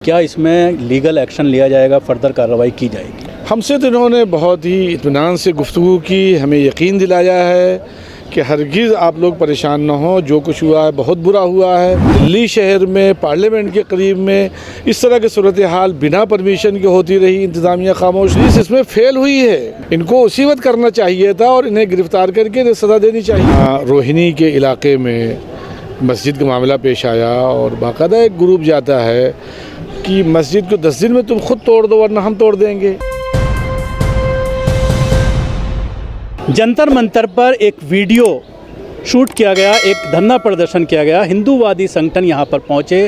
क्या इसमें legal action लिया जाएगा, फर्दर कार्रवाई की जाएगी? हमसे तो इन्होंने बहुत ही इत्मीनान से गुफ्तगू की, हमें यकीन दिलाया है कि हरगिज़ आप लोग परेशान न हो। जो कुछ हुआ है बहुत बुरा हुआ है। दिल्ली शहर में पार्लियामेंट के करीब में इस तरह की सूरत हाल बिना परमिशन के होती रही, इंतज़ामिया खामोश रही, इसमें फेल हुई है। इनको उसी वक्त करना चाहिए था और इन्हें गिरफ़्तार करके सज़ा देनी चाहिए। रोहिणी के इलाके में मस्जिद का मामला पेश आया और बाकायदा एक ग्रुप जाता है कि मस्जिद को 10 दिन में तुम खुद तोड़ दो वरना हम तोड़ देंगे। जंतर मंतर पर एक वीडियो शूट किया गया, एक धरना प्रदर्शन किया गया। हिंदूवादी संगठन यहाँ पर पहुँचे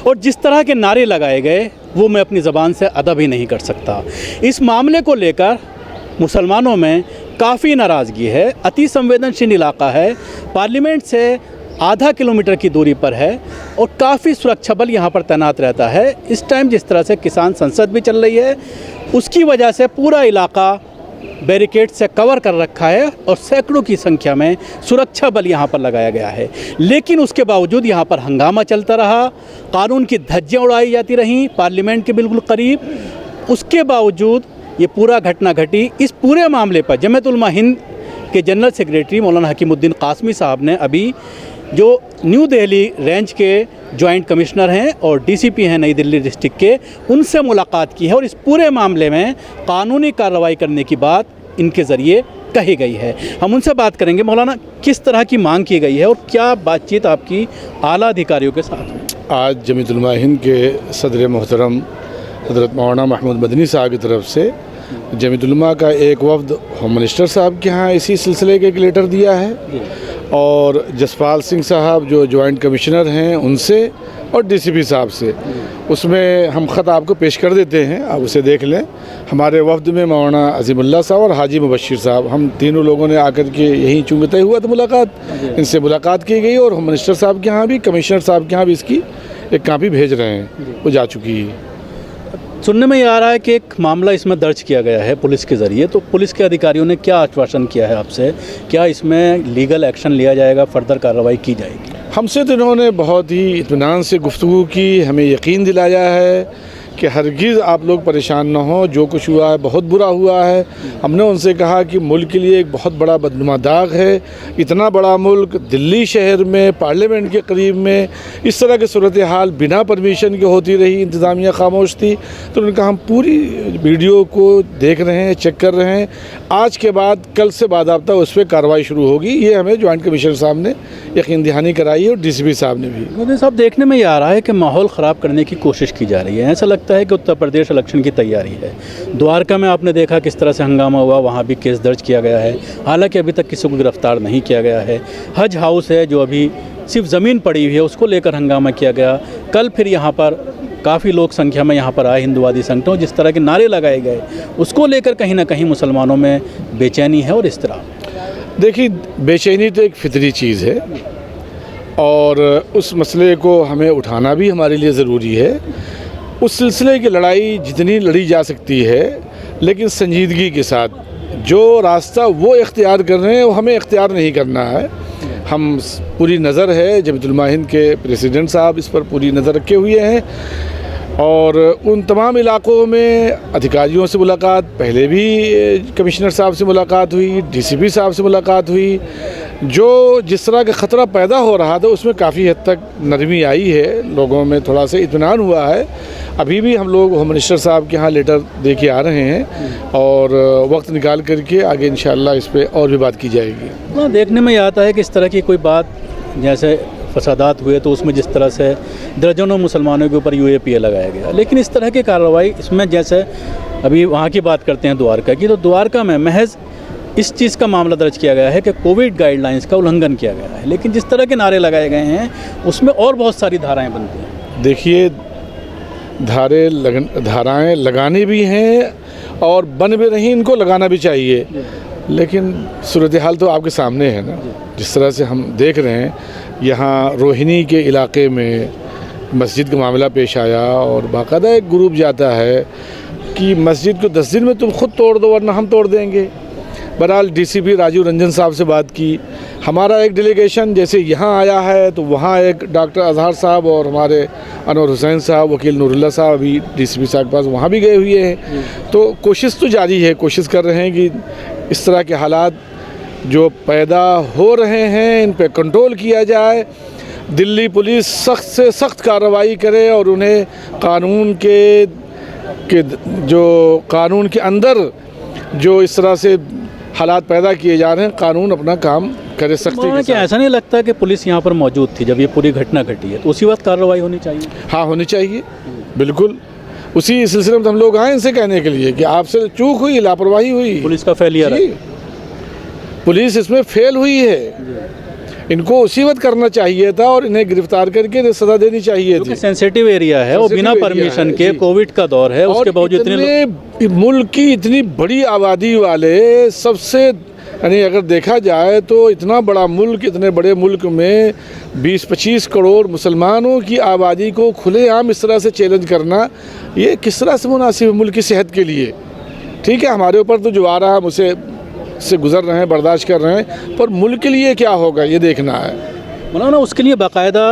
और जिस तरह के नारे लगाए गए वो मैं अपनी ज़बान से अदा भी नहीं कर सकता। इस मामले को लेकर मुसलमानों में काफ़ी नाराज़गी है। अति संवेदनशील इलाका है, पार्लियामेंट से आधा किलोमीटर की दूरी पर है और काफ़ी सुरक्षा बल यहाँ पर तैनात रहता है। इस टाइम जिस तरह से किसान संसद भी चल रही है उसकी वजह से पूरा इलाका बैरिकेड से कवर कर रखा है और सैकड़ों की संख्या में सुरक्षा बल यहाँ पर लगाया गया है। लेकिन उसके बावजूद यहाँ पर हंगामा चलता रहा, कानून की धज्जियाँ उड़ाई जाती रहीं पार्लियामेंट के बिल्कुल करीब। उसके बावजूद ये पूरा घटना घटी। इस पूरे मामले पर जमीयत उलमा हिंद के जनरल सेक्रेटरी मौलाना हकीमुद्दीन कासमी साहब ने अभी जो न्यू दिल्ली रेंज के जॉइंट कमिश्नर हैं और डीसीपी हैं नई दिल्ली डिस्ट्रिक्ट के, उनसे मुलाकात की है और इस पूरे मामले में कानूनी कार्रवाई करने की बात इनके ज़रिए कही गई है। हम उनसे बात करेंगे। मौलाना, किस तरह की मांग की गई है और क्या बातचीत आपकी आला अधिकारियों के साथ हुई? आज जमीयत उलमा हिंद के सदर मोहतरम हज़रत मौलाना महमूद मदनी साहब की तरफ से जमीयत उलमा का एक वफ़द होम मिनिस्टर साहब के यहाँ इसी सिलसिले के एक लेटर दिया है और जसपाल सिंह साहब जो जॉइंट कमिश्नर हैं उनसे और डीसीपी साहब से, उसमें हम ख़त आपको पेश कर देते हैं, आप उसे देख लें। हमारे वफ़द में मौलाना अज़ीमुल्लाह साहब और हाजी मुबश्शिर साहब, हम तीनों लोगों ने आकर के यहीं चूँकि तय हुआ था मुलाकात, इनसे मुलाकात की गई और होम मिनिस्टर साहब के यहाँ भी, कमिश्नर साहब के यहाँ भी इसकी एक कापी भेज रहे हैं, वो जा चुकी है। सुनने में ये आ रहा है कि एक मामला इसमें दर्ज किया गया है पुलिस के ज़रिए, तो पुलिस के अधिकारियों ने क्या आश्वासन किया है आपसे? क्या इसमें लीगल एक्शन लिया जाएगा, फर्दर कार्रवाई की जाएगी? हमसे तो इन्होंने बहुत ही इत्मीनान से गुफ्तगू की, हमें यकीन दिलाया है कि हरगिज़ आप लोग परेशान न हो। जो कुछ हुआ है बहुत बुरा हुआ है। हमने उनसे कहा कि मुल्क के लिए एक बहुत बड़ा बदनुमा दाग है। इतना बड़ा मुल्क दिल्ली शहर में पार्लियामेंट के करीब में इस तरह की सूरत हाल बिना परमिशन के होती रही, इंतज़ामिया खामोश थी। तो उन्होंने कहा हम पूरी वीडियो को देख रहे हैं, चेक कर रहे हैं। आज के बाद कल से बाज़ाब्ता उस पर कार्रवाई शुरू होगी। ये हमें जॉइंट कमिश्नर साहब ने यकीन दहानी कराई और डीसीपी साहब ने भी। मोदी साहब, देखने में ये आ रहा है कि माहौल ख़राब करने की कोशिश की जा रही है। ऐसा लगता है कि उत्तर प्रदेश इलेक्शन की तैयारी है। द्वारका में आपने देखा किस तरह से हंगामा हुआ, वहाँ भी केस दर्ज किया गया है, हालांकि अभी तक किसी को गिरफ्तार नहीं किया गया है। हज हाउस है जो अभी सिर्फ ज़मीन पड़ी हुई है, उसको लेकर हंगामा किया गया। कल फिर यहाँ पर काफ़ी लोग संख्या में यहाँ पर आए हिंदूवादी संगठनों, जिस तरह के नारे लगाए गए उसको लेकर कहीं ना कहीं मुसलमानों में बेचैनी है। और इस तरह देखिए, बेचैनी तो एक फितरी चीज़ है और उस मसले को हमें उठाना भी हमारे लिए ज़रूरी है। उस सिलसिले की लड़ाई जितनी लड़ी जा सकती है, लेकिन संजीदगी के साथ। जो रास्ता वो इख्तियार कर रहे हैं वो हमें इख्तियार नहीं करना है। हम पूरी नज़र है, जमीयत उलमा हिंद के प्रेसिडेंट साहब इस पर पूरी नज़र रखे हुए हैं और उन तमाम इलाक़ों में अधिकारियों से मुलाकात, पहले भी कमिश्नर साहब से मुलाकात हुई, डीसीपी साहब से मुलाकात हुई। जो जिस तरह का ख़तरा पैदा हो रहा था उसमें काफ़ी हद तक नरमी आई है, लोगों में थोड़ा सा इत्मीनान हुआ है। अभी भी हम लोग होम मिनिस्टर साहब के यहाँ लेटर दे के आ रहे हैं और वक्त निकाल करके आगे इंशाअल्लाह इस पर और भी बात की जाएगी। देखने में आता है कि इस तरह की कोई बात जैसे फसादात हुए तो उसमें जिस तरह से दर्जनों मुसलमानों के ऊपर UAPA लगाया गया, लेकिन इस तरह की कार्रवाई इसमें जैसे अभी वहाँ की बात करते हैं द्वारका की, तो द्वारका में महज इस चीज़ का मामला दर्ज किया गया है कि कोविड गाइडलाइंस का उल्लंघन किया गया है, लेकिन जिस तरह के नारे लगाए गए हैं उसमें और बहुत सारी धाराएँ बनती हैं। देखिए, धाराएँ लगानी भी हैं और बन भी रही, इनको लगाना भी चाहिए, लेकिन सूरत हाल तो आपके सामने है ना। जिस तरह से हम देख रहे हैं, यहाँ रोहिणी के इलाके में मस्जिद का मामला पेश आया और बाकायदा एक ग्रुप जाता है कि मस्जिद को 10 दिन में तुम खुद तोड़ दो वरना हम तोड़ देंगे। बहरहाल डीसीपी राजीव रंजन साहब से बात की, हमारा एक डेलीगेशन जैसे यहाँ आया है तो वहाँ एक डॉक्टर अजहर साहब और हमारे अनवर हुसैन साहब, वकील नूरुल्लाह साहब अभी डीसीपी साहब के पास वहाँ भी गए हुए हैं। तो कोशिश तो जारी है, कोशिश कर रहे हैं कि इस तरह के हालात जो पैदा हो रहे हैं इन पे कंट्रोल किया जाए। दिल्ली पुलिस सख्त से सख्त कार्रवाई करे और उन्हें कानून के जो कानून के अंदर जो इस तरह से हालात पैदा किए जा रहे हैं, कानून अपना काम करे सख्ती के क्या साथ। ऐसा नहीं लगता कि पुलिस यहाँ पर मौजूद थी जब ये पूरी घटना घटी है, तो उसी वक्त कार्रवाई होनी चाहिए? हाँ, होनी चाहिए, बिल्कुल। उसी सिलसिले में हम लोग आए इनसे कहने के लिए कि आपसे चूक हुई, लापरवाही हुई, पुलिस का फेलियर है। पुलिस इसमें फेल हुई है। इनको उसी वक्त करना चाहिए था और इन्हें गिरफ्तार करके सजा देनी चाहिए थी। सेंसिटिव एरिया है और बिना परमिशन के, कोविड का दौर है, उसके बावजूद इतने मुल्क की इतनी बड़ी आबादी वाले सबसे, यानी अगर देखा जाए तो इतना बड़ा मुल्क, इतने बड़े मुल्क में 20-25 करोड़ मुसलमानों की आबादी को खुलेआम इस तरह से चैलेंज करना, ये किस तरह से मुनासिब है मुल्क की सेहत के लिए? ठीक है, हमारे ऊपर तो जो आ रहा है हम उसे से गुजर रहे हैं, बर्दाश्त कर रहे हैं, पर मुल्क के लिए क्या होगा ये देखना है। मौलाना, उसके लिए बाकायदा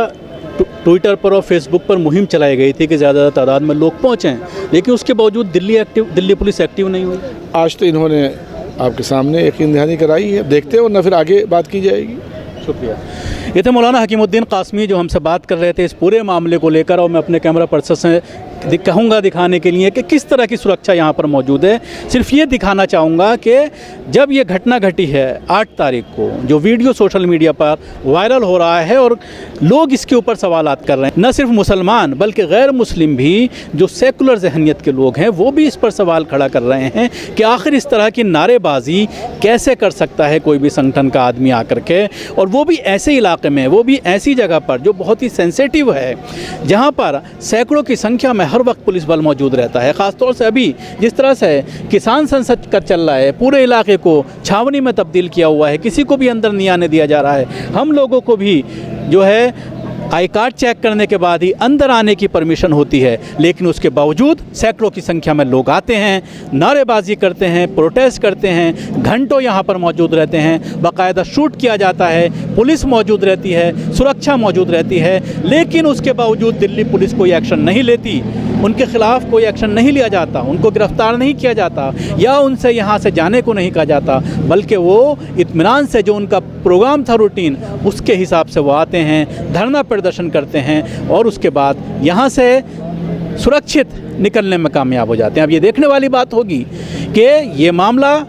ट्विटर पर और फेसबुक पर मुहिम चलाई गई थी कि ज़्यादा तादाद में लोग पहुँचें, लेकिन उसके बावजूद दिल्ली पुलिस एक्टिव नहीं हुई। आज तो इन्होंने आपके सामने यकीन दहानी कराई है, देखते हैं, वरना फिर आगे बात की जाएगी। शुक्रिया। ये थे मौलाना हकीमुद्दीन कासमी जो हमसे बात कर रहे थे इस पूरे मामले को लेकर, और मैं अपने कैमरा पर्सन से कहूँगा दिखाने के लिए कि किस तरह की सुरक्षा यहाँ पर मौजूद है। सिर्फ ये दिखाना चाहूँगा कि जब ये घटना घटी है 8 तारीख को, जो वीडियो सोशल मीडिया पर वायरल हो रहा है और लोग इसके ऊपर सवालात कर रहे हैं, न सिर्फ मुसलमान बल्कि गैर मुस्लिम भी जो सेकुलर जहनीत के लोग हैं वो भी इस पर सवाल खड़ा कर रहे हैं कि आखिर इस तरह की नारेबाजी कैसे कर सकता है कोई भी संगठन का आदमी आकर के, और वो भी ऐसे इलाके में, वो भी ऐसी जगह पर जो बहुत ही सेंसिटिव है, जहाँ पर सैकड़ों की संख्या में हर वक्त पुलिस बल मौजूद रहता है। ख़ासतौर से अभी जिस तरह से किसान संसद कर चल रहा है, पूरे इलाके को छावनी में तब्दील किया हुआ है, किसी को भी अंदर नहीं आने दिया जा रहा है। हम लोगों को भी जो है आई कार्ड चेक करने के बाद ही अंदर आने की परमिशन होती है, लेकिन उसके बावजूद सैकड़ों की संख्या में लोग आते हैं, नारेबाजी करते हैं, प्रोटेस्ट करते हैं, घंटों यहाँ पर मौजूद रहते हैं, बाकायदा शूट किया जाता है, पुलिस मौजूद रहती है, सुरक्षा मौजूद रहती है, लेकिन उसके बावजूद दिल्ली पुलिस कोई एक्शन नहीं लेती, उनके ख़िलाफ़ कोई एक्शन नहीं लिया जाता, उनको गिरफ़्तार नहीं किया जाता या उनसे यहाँ से जाने को नहीं कहा जाता, बल्कि वो इत्मीनान से जो उनका प्रोग्राम था रूटीन, उसके हिसाब से वो आते हैं, धरना प्रदर्शन करते हैं और उसके बाद यहाँ से सुरक्षित निकलने में कामयाब हो जाते हैं। अब ये देखने वाली बात होगी कि ये मामला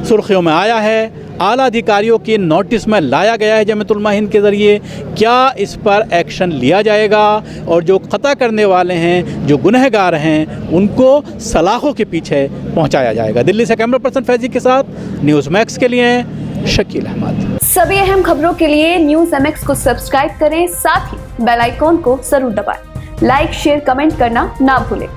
सुर्खियों में आया है, आला अधिकारियों की नोटिस में लाया गया है जमीयत उलमा हिंद के ज़रिए, क्या इस पर एक्शन लिया जाएगा और जो ख़ता करने वाले हैं, जो गुनहगार हैं, उनको सलाखों के पीछे पहुंचाया जाएगा। दिल्ली से कैमरा पर्सन फैजी के साथ न्यूज़ मैक्स के लिए शकील अहमद। सभी अहम खबरों के लिए न्यूज़ MX को सब्सक्राइब करें, साथ ही बेल आइकॉन को जरूर दबाएं। लाइक, शेयर, कमेंट करना ना भूलें।